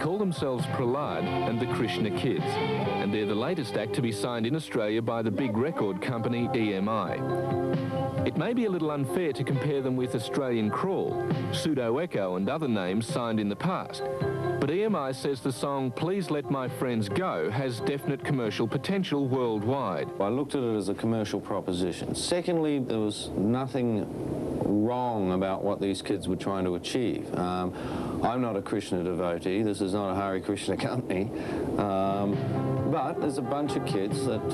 call themselves Prahlada and the Krishna Kids, and they're the latest act to be signed in Australia by the big record company EMI. It may be a little unfair to compare them with Australian Crawl, Pseudo Echo and other names signed in the past, but EMI says the song Please Let My Friends Go has definite commercial potential worldwide. I looked at it as a commercial proposition. Secondly, there was nothing wrong about what these kids were trying to achieve. I'm not a Krishna devotee. This is not a Hare Krishna company. But there's a bunch of kids that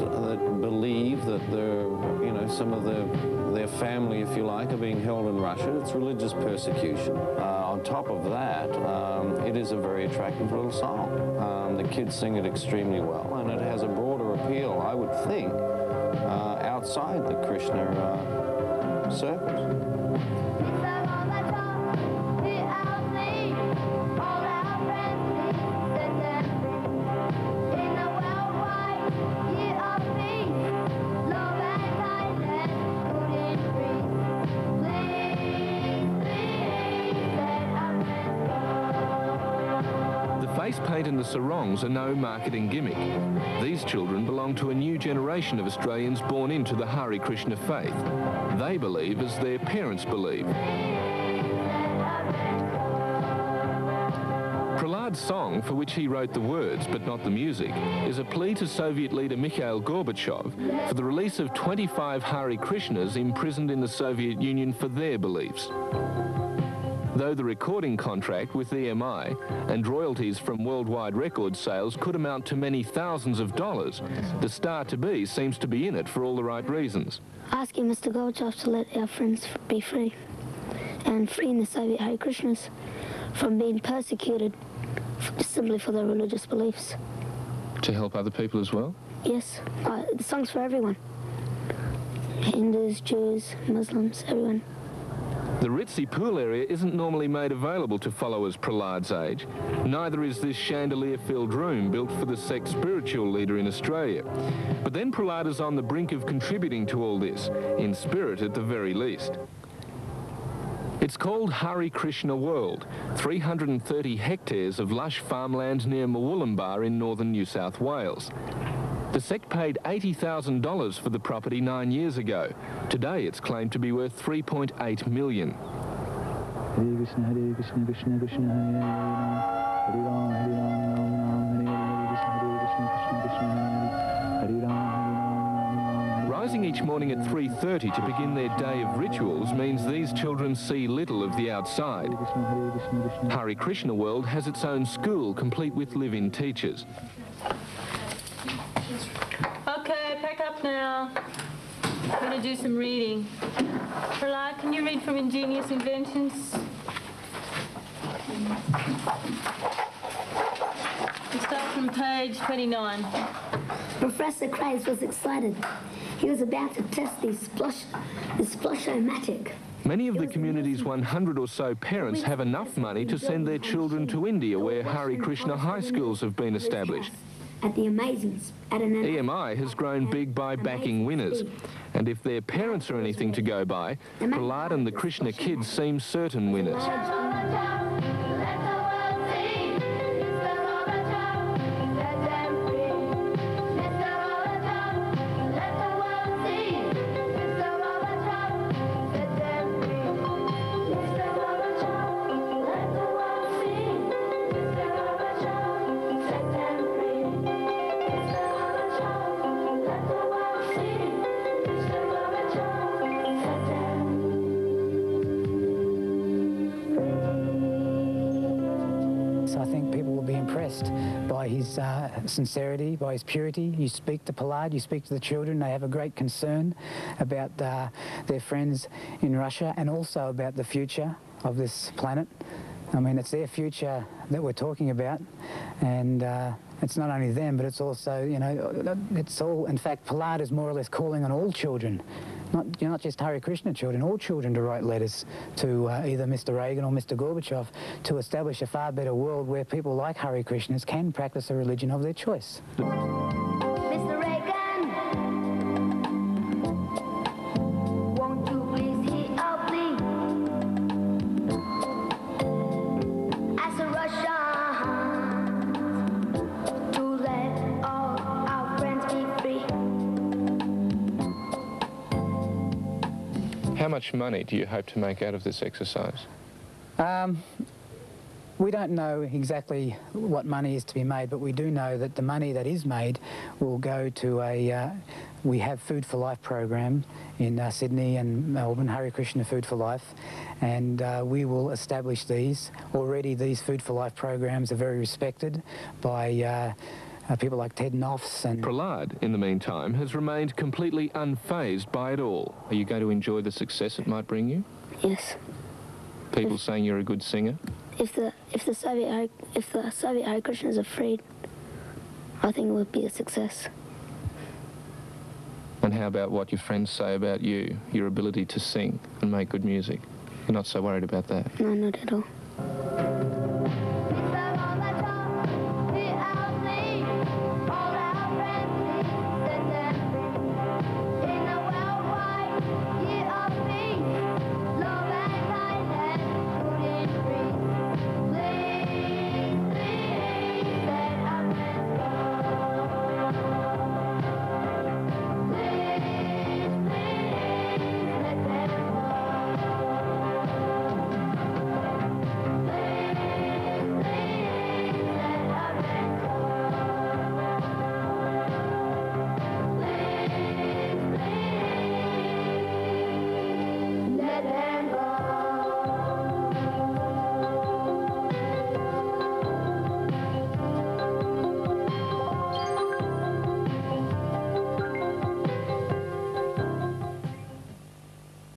believe that some of their family, if you like, are being held in Russia. It's religious persecution. On top of that, it is a very attractive little song. The kids sing it extremely well, and it has a broader appeal, I would think, outside the Krishna circles. Face paint and the sarongs are no marketing gimmick. These children belong to a new generation of Australians born into the Hare Krishna faith. They believe as their parents believe. Prahlada's song, for which he wrote the words but not the music, is a plea to Soviet leader Mikhail Gorbachev for the release of 25 Hare Krishnas imprisoned in the Soviet Union for their beliefs. Though the recording contract with EMI and royalties from worldwide record sales could amount to many thousands of dollars, the star-to-be seems to be in it for all the right reasons. Asking Mr. Gorbachev to let our friends be free and freeing the Soviet Hare Krishnas from being persecuted simply for their religious beliefs. To help other people as well? Yes, the song's for everyone. Hindus, Jews, Muslims, everyone. The ritzy pool area isn't normally made available to followers Prahlada's age. Neither is this chandelier-filled room built for the sect's spiritual leader in Australia. But then Prahlada's on the brink of contributing to all this, in spirit at the very least. It's called Hare Krishna World, 330 hectares of lush farmland near Murwillumbah in northern New South Wales. The sect paid $80,000 for the property 9 years ago. Today it's claimed to be worth $3.8 million. Hare Krishna, Hare Krishna, Krishna Krishna, Hare Hare Ram, Hare Ram, Hare Krishna, Hare Krishna, Hare Ram. Rising each morning at 3:30 to begin their day of rituals means these children see little of the outside. Hare Krishna World has its own school, complete with live-in teachers. Okay, pack up now. We're going to do some reading. Prahlada, can you read from Ingenious Inventions? We start from page 29. Professor Craze was excited. He was about to test this splashomatic. Many of the community's 100 or so parents have enough money to send their children to India, where Hare Krishna high schools have been established. At the amazing, EMI has grown big by backing winners, and if their parents are anything to go by, Prahlada and the Krishna Kids seem certain winners. By his sincerity, by his purity. You speak to Prahlada, you speak to the children, they have a great concern about their friends in Russia and also about the future of this planet. I mean, it's their future that we're talking about, and it's not only them, but it's also, you know, it's all, in fact, Prahlada is more or less calling on all children, not just Hare Krishna children, all children to write letters to either Mr. Reagan or Mr. Gorbachev to establish a far better world where people like Hare Krishnas can practice a religion of their choice. Mr. Reagan, won't you please hear our plea? As a Russian How much money do you hope to make out of this exercise? We don't know exactly what money is to be made, but we do know that the money that is made will go to we have Food for Life program in Sydney and Melbourne, Hare Krishna Food for Life, and we will establish these. Already these Food for Life programs are very respected by people like Ted Noffs. And Prahlada, in the meantime, has remained completely unfazed by it all. Are you going to enjoy the success it might bring you? Yes. People saying you're a good singer? If the Soviet Hare Krishnas are freed, I think it would be a success. And how about what your friends say about you, your ability to sing and make good music? You're not so worried about that? No, not at all.